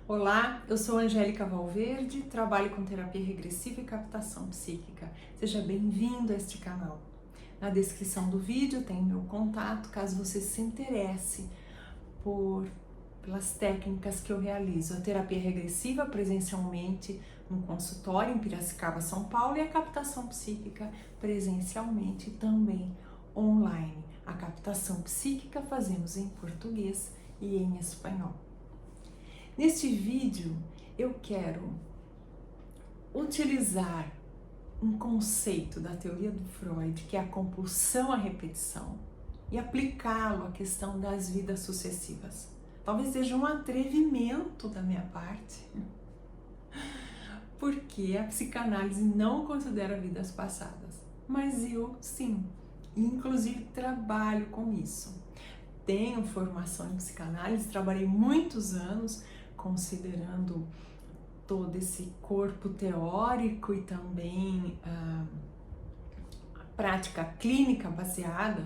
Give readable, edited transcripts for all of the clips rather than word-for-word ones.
Olá, eu sou Angélica Valverde, trabalho com terapia regressiva e captação psíquica. Seja bem-vindo a este canal. Na descrição do vídeo tem meu contato, caso você se interesse pelas técnicas que eu realizo. A terapia regressiva presencialmente no consultório em Piracicaba, São Paulo, e a captação psíquica presencialmente também online. A captação psíquica fazemos em português e em espanhol. Neste vídeo eu quero utilizar um conceito da teoria do Freud, que é a compulsão à repetição, e aplicá-lo à questão das vidas sucessivas. Talvez seja um atrevimento da minha parte, porque a psicanálise não considera vidas passadas, mas eu sim, inclusive trabalho com isso. Tenho formação em psicanálise, trabalhei muitos anos considerando todo esse corpo teórico e também a prática clínica baseada,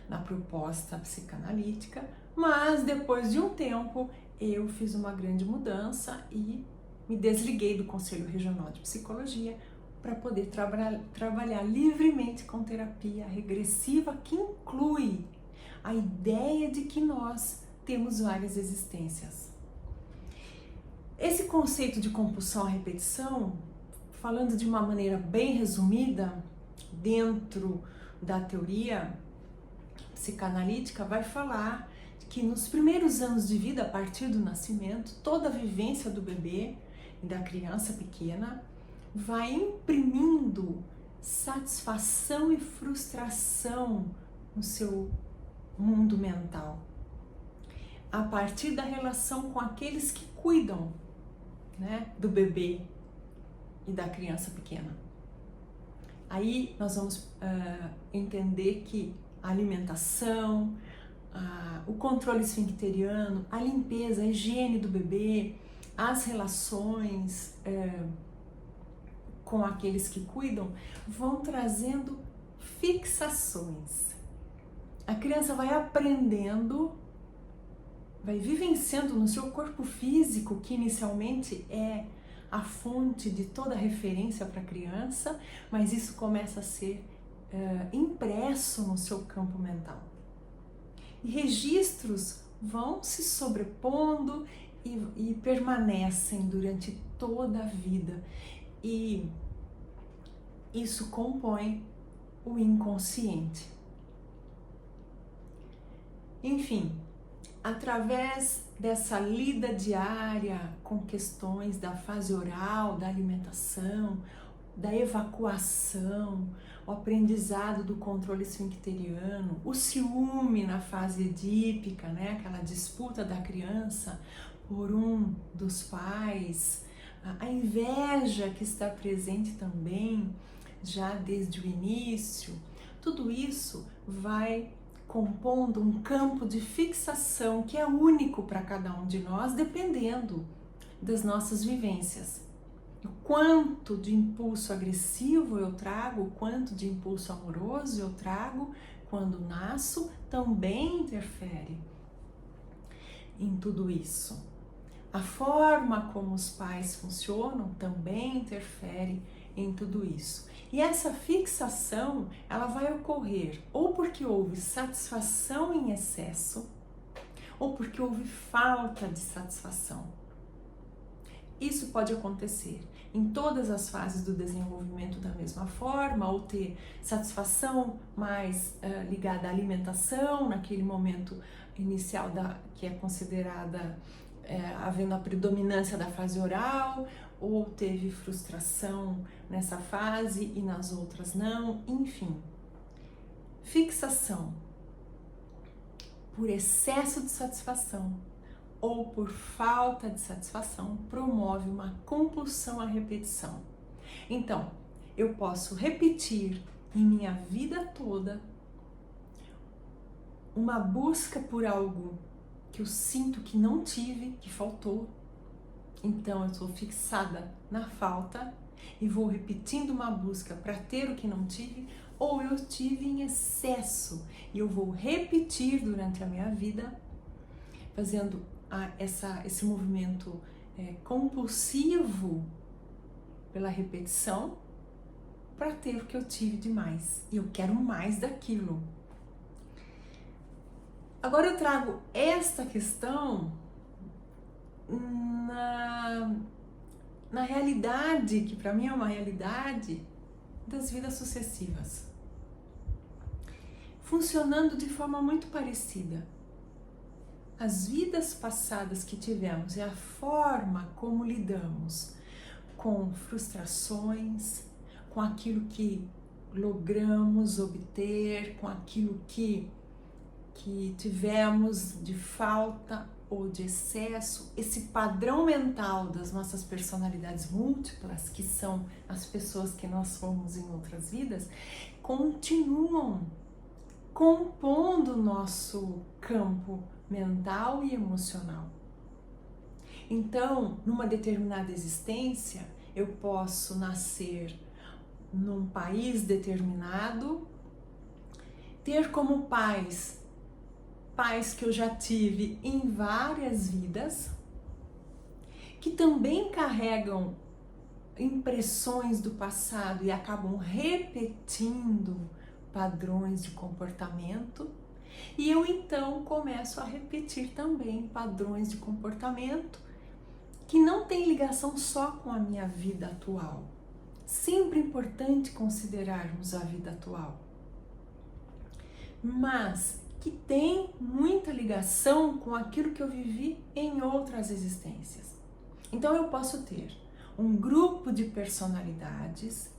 na proposta psicanalítica, mas depois de um tempo eu fiz uma grande mudança e me desliguei do Conselho Regional de Psicologia para poder trabalhar livremente com terapia regressiva, que inclui a ideia de que nós temos várias existências. Esse conceito de compulsão à repetição, falando de uma maneira bem resumida, dentro da teoria psicanalítica, vai falar que nos primeiros anos de vida, a partir do nascimento, toda a vivência do bebê e da criança pequena vai imprimindo satisfação e frustração no seu mundo mental, a partir da relação com aqueles que cuidam, do bebê e da criança pequena. Aí nós vamos entender que a alimentação, o controle esfincteriano, a limpeza, a higiene do bebê, as relações com aqueles que cuidam vão trazendo fixações. A criança vai aprendendo, vai vivenciando no seu corpo físico, que inicialmente é a fonte de toda referência para a criança, mas isso começa a ser impresso no seu campo mental. E registros vão se sobrepondo e permanecem durante toda a vida. E isso compõe o inconsciente. Enfim, através dessa lida diária com questões da fase oral, da alimentação, da evacuação, o aprendizado do controle esfincteriano, o ciúme na fase edípica, aquela disputa da criança por um dos pais, a inveja que está presente também já desde o início, tudo isso vai compondo um campo de fixação que é único para cada um de nós, dependendo das nossas vivências. O quanto de impulso agressivo eu trago, o quanto de impulso amoroso eu trago quando nasço, também interfere em tudo isso. A forma como os pais funcionam também interfere em tudo isso. E essa fixação, ela vai ocorrer ou porque houve satisfação em excesso, ou porque houve falta de satisfação. Isso pode acontecer em todas as fases do desenvolvimento da mesma forma, ou ter satisfação mais ligada à alimentação, naquele momento inicial que é considerada havendo a predominância da fase oral, ou teve frustração nessa fase e nas outras não, enfim. Fixação por excesso de satisfação ou por falta de satisfação promove uma compulsão à repetição. Então, eu posso repetir em minha vida toda uma busca por algo que eu sinto que não tive, que faltou. Então eu estou fixada na falta e vou repetindo uma busca para ter o que não tive, ou eu tive em excesso e eu vou repetir durante a minha vida, fazendo esse movimento compulsivo pela repetição para ter o que eu tive de mais. E eu quero mais daquilo. Agora eu trago esta questão na realidade, que para mim é uma realidade das vidas sucessivas, funcionando de forma muito parecida. As vidas passadas que tivemos e a forma como lidamos com frustrações, com aquilo que logramos obter, com aquilo que tivemos de falta ou de excesso, esse padrão mental das nossas personalidades múltiplas, que são as pessoas que nós fomos em outras vidas, continuam compondo o nosso campo mental e emocional. Então, numa determinada existência, eu posso nascer num país determinado, ter como pais que eu já tive em várias vidas, que também carregam impressões do passado e acabam repetindo padrões de comportamento, e eu então começo a repetir também padrões de comportamento que não tem ligação só com a minha vida atual. Sempre é importante considerarmos a vida atual, mas que tem muita ligação com aquilo que eu vivi em outras existências. Então eu posso ter um grupo de personalidades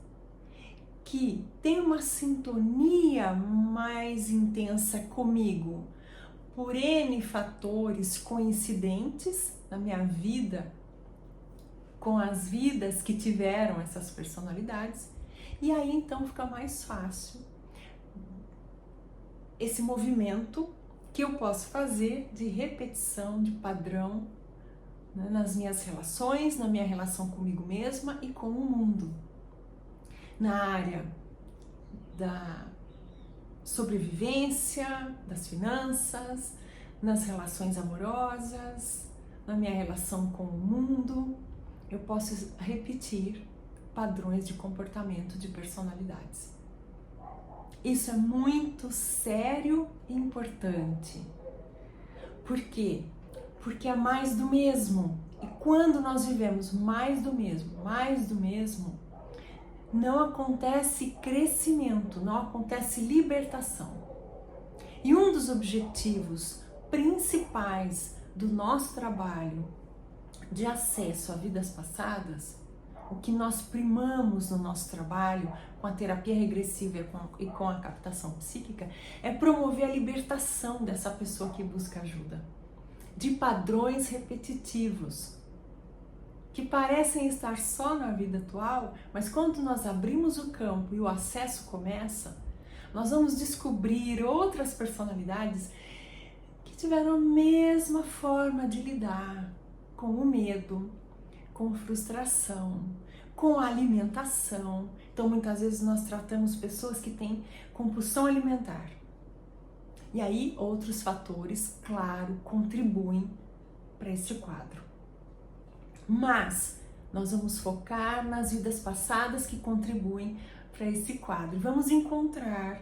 que tem uma sintonia mais intensa comigo por N fatores coincidentes na minha vida, com as vidas que tiveram essas personalidades, e aí então fica mais fácil esse movimento que eu posso fazer de repetição, de padrão, né, nas minhas relações, na minha relação comigo mesma e com o mundo. Na área da sobrevivência, das finanças, nas relações amorosas, na minha relação com o mundo, eu posso repetir padrões de comportamento de personalidades. Isso é muito sério e importante. Por quê? Porque é mais do mesmo. E quando nós vivemos mais do mesmo, não acontece crescimento, não acontece libertação. E um dos objetivos principais do nosso trabalho de acesso a vidas passadas, o que nós primamos no nosso trabalho com a terapia regressiva e com a captação psíquica, é promover a libertação dessa pessoa que busca ajuda, de padrões repetitivos, que parecem estar só na vida atual, mas quando nós abrimos o campo e o acesso começa, nós vamos descobrir outras personalidades que tiveram a mesma forma de lidar com o medo, com frustração, com a alimentação. Então, muitas vezes nós tratamos pessoas que têm compulsão alimentar. E aí, outros fatores, claro, contribuem para este quadro. Mas nós vamos focar nas vidas passadas que contribuem para esse quadro. Vamos encontrar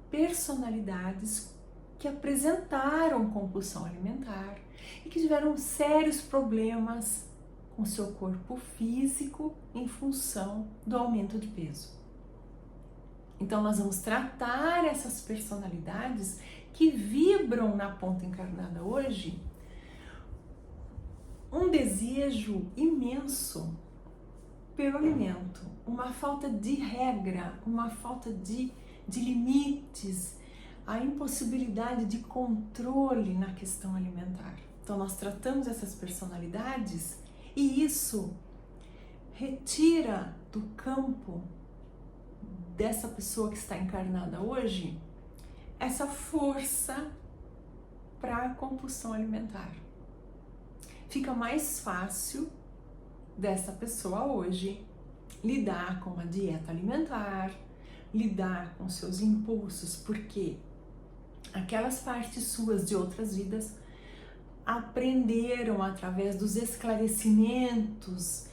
personalidades que apresentaram compulsão alimentar e que tiveram sérios problemas com seu corpo físico em função do aumento de peso. Então nós vamos tratar essas personalidades que vibram na ponta encarnada hoje um desejo imenso pelo alimento, uma falta de regra, uma falta de limites, a impossibilidade de controle na questão alimentar. Então nós tratamos essas personalidades e isso retira do campo dessa pessoa que está encarnada hoje essa força para a compulsão alimentar. Fica mais fácil dessa pessoa hoje lidar com uma dieta alimentar, lidar com seus impulsos, porque aquelas partes suas de outras vidas aprenderam através dos esclarecimentos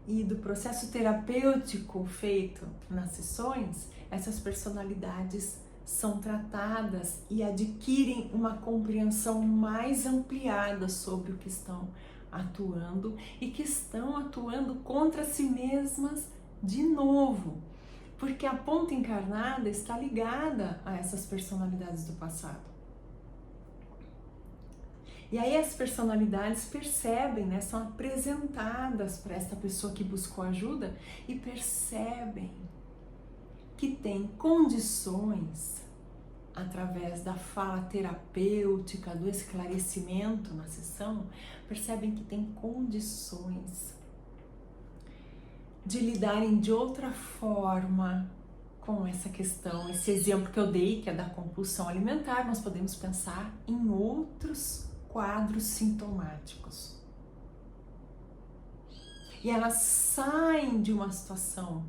e do processo terapêutico feito nas sessões, essas personalidades são tratadas e adquirem uma compreensão mais ampliada sobre o que estão atuando e que estão atuando contra si mesmas de novo, porque a ponta encarnada está ligada a essas personalidades do passado. E aí as personalidades percebem, né, são apresentadas para essa pessoa que buscou ajuda e percebem que tem condições, através da fala terapêutica, do esclarecimento na sessão, percebem que tem condições de lidarem de outra forma com essa questão. Esse exemplo que eu dei, que é da compulsão alimentar, nós podemos pensar em outros quadros sintomáticos. E elas saem de uma situação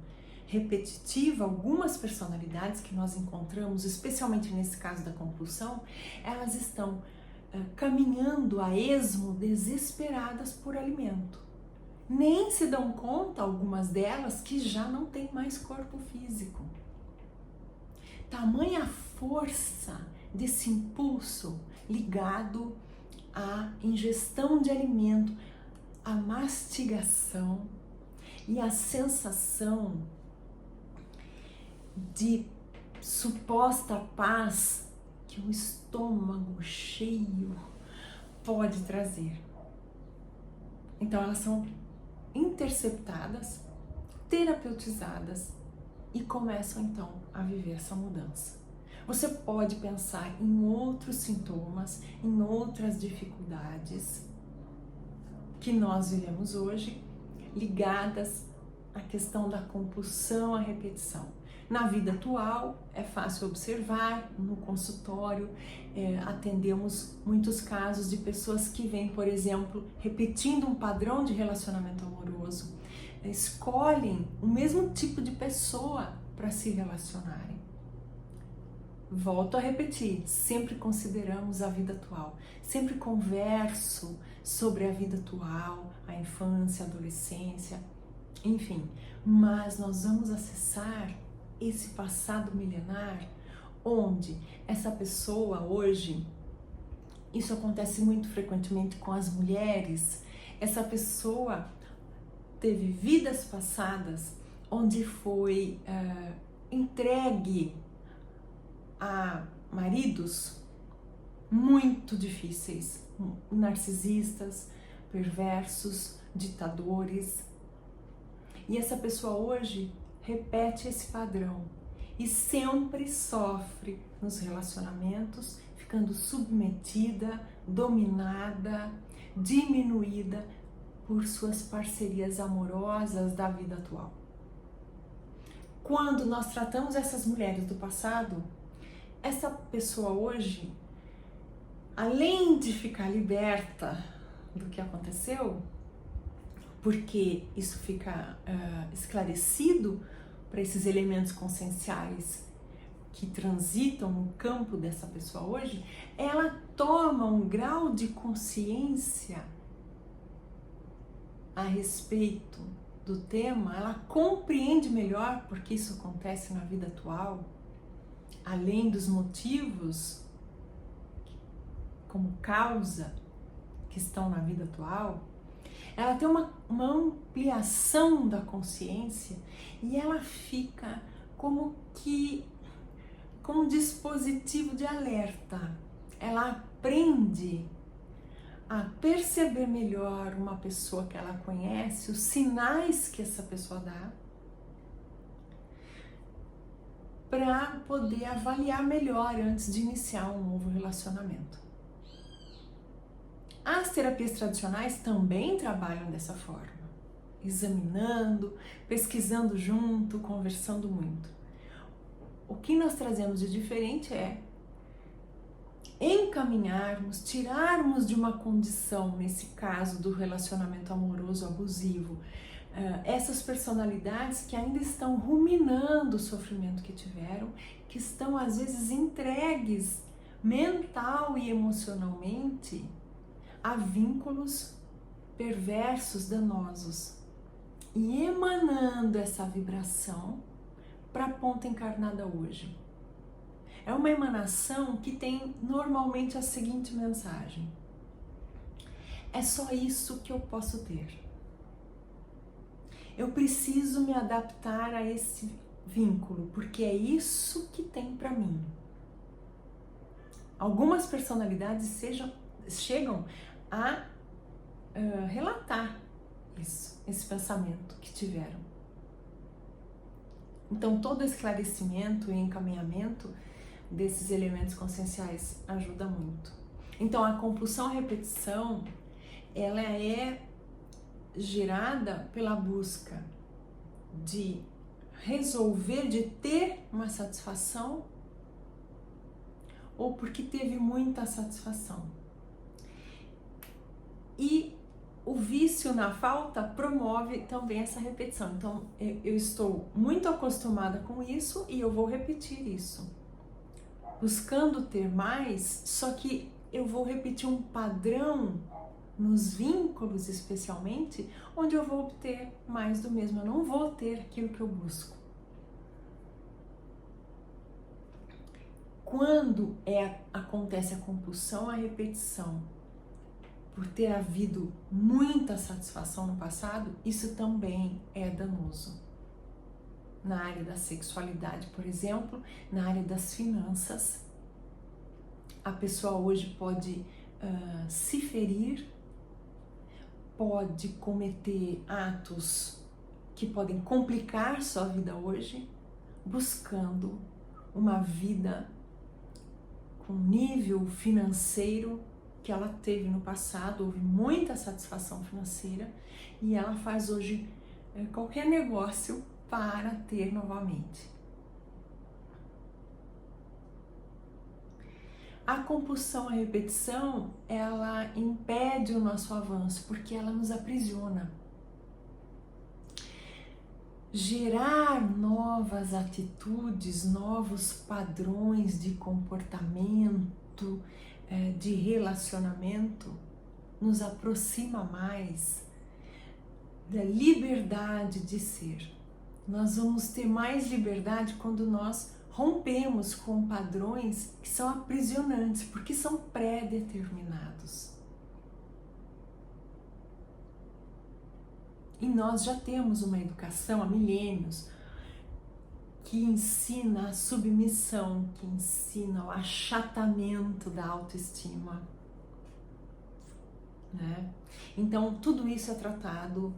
repetitiva. Algumas personalidades que nós encontramos, especialmente nesse caso da compulsão, elas estão caminhando a esmo, desesperadas por alimento. Nem se dão conta, algumas delas, que já não têm mais corpo físico. Tamanha força desse impulso ligado à ingestão de alimento, à mastigação e à sensação de suposta paz que um estômago cheio pode trazer. Então elas são interceptadas, terapeutizadas e começam então a viver essa mudança. Você pode pensar em outros sintomas, em outras dificuldades que nós vivemos hoje, ligadas à questão da compulsão à repetição. Na vida atual, é fácil observar, no consultório, atendemos muitos casos de pessoas que vêm, por exemplo, repetindo um padrão de relacionamento amoroso, escolhem o mesmo tipo de pessoa para se relacionarem. Volto a repetir, sempre consideramos a vida atual, sempre converso sobre a vida atual, a infância, a adolescência, enfim, mas nós vamos acessar esse passado milenar, onde essa pessoa hoje, isso acontece muito frequentemente com as mulheres, essa pessoa teve vidas passadas onde foi entregue a maridos muito difíceis, narcisistas, perversos, ditadores, e essa pessoa hoje repete esse padrão e sempre sofre nos relacionamentos, ficando submetida, dominada, diminuída por suas parcerias amorosas da vida atual. Quando nós tratamos essas mulheres do passado, essa pessoa hoje, além de ficar liberta do que aconteceu, porque isso fica esclarecido para esses elementos conscienciais que transitam no campo dessa pessoa hoje, ela toma um grau de consciência a respeito do tema, ela compreende melhor porque isso acontece na vida atual, além dos motivos como causa que estão na vida atual. Ela tem uma ampliação da consciência e ela fica como que com um dispositivo de alerta. Ela aprende a perceber melhor uma pessoa que ela conhece, os sinais que essa pessoa dá, para poder avaliar melhor antes de iniciar um novo relacionamento. As terapias tradicionais também trabalham dessa forma, examinando, pesquisando junto, conversando muito. O que nós trazemos de diferente é encaminharmos, tirarmos de uma condição, nesse caso do relacionamento amoroso abusivo, essas personalidades que ainda estão ruminando o sofrimento que tiveram, que estão às vezes entregues mental e emocionalmente a vínculos perversos, danosos, e emanando essa vibração para a ponta encarnada hoje. É uma emanação que tem normalmente a seguinte mensagem: é só isso que eu posso ter. Eu preciso me adaptar a esse vínculo, porque é isso que tem para mim. Algumas personalidades chegam a relatar esse pensamento que tiveram. Então, todo esclarecimento e encaminhamento desses elementos conscienciais ajuda muito. Então, a compulsão à repetição, ela é gerada pela busca de resolver, de ter uma satisfação, ou porque teve muita satisfação. E o vício na falta promove também essa repetição. Então, eu estou muito acostumada com isso e eu vou repetir isso, buscando ter mais, só que eu vou repetir um padrão nos vínculos, especialmente, onde eu vou obter mais do mesmo. Eu não vou ter aquilo que eu busco. Quando acontece a compulsão à repetição, por ter havido muita satisfação no passado, isso também é danoso. Na área da sexualidade, por exemplo, na área das finanças, a pessoa hoje pode se ferir, pode cometer atos que podem complicar sua vida hoje, buscando uma vida com nível financeiro que ela teve no passado. Houve muita satisfação financeira e ela faz hoje qualquer negócio para ter novamente. A compulsão à repetição, ela impede o nosso avanço, porque ela nos aprisiona. Gerar novas atitudes, novos padrões de comportamento, de relacionamento, nos aproxima mais da liberdade de ser. Nós vamos ter mais liberdade quando nós rompemos com padrões que são aprisionantes, porque são pré-determinados. E nós já temos uma educação há milênios que ensina a submissão, que ensina o achatamento da autoestima, né? Então, tudo isso é tratado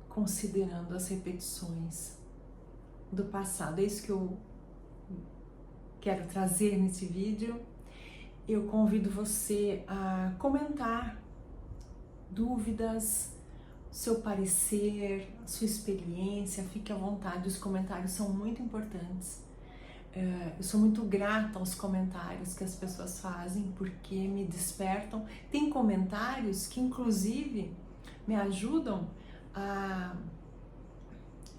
considerando as repetições do passado. É isso que eu quero trazer nesse vídeo. Eu convido você a comentar dúvidas, seu parecer, sua experiência. Fique à vontade, os comentários são muito importantes. Eu sou muito grata aos comentários que as pessoas fazem, porque me despertam. Tem comentários que inclusive me ajudam a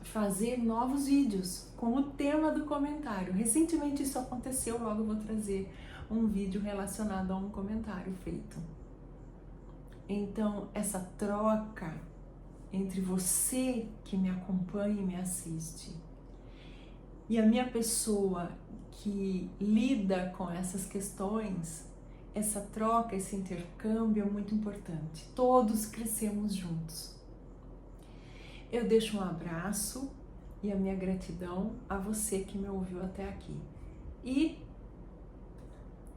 fazer novos vídeos com o tema do comentário. Recentemente isso aconteceu, logo eu vou trazer um vídeo relacionado a um comentário feito. Então, essa troca entre você que me acompanha e me assiste e a minha pessoa que lida com essas questões, essa troca, esse intercâmbio é muito importante. Todos crescemos juntos. Eu deixo um abraço e a minha gratidão a você que me ouviu até aqui. E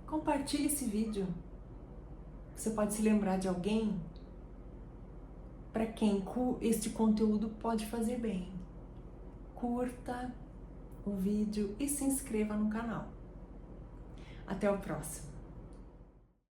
compartilhe esse vídeo. Você pode se lembrar de alguém para quem este conteúdo pode fazer bem. Curta o vídeo e se inscreva no canal. Até o próximo.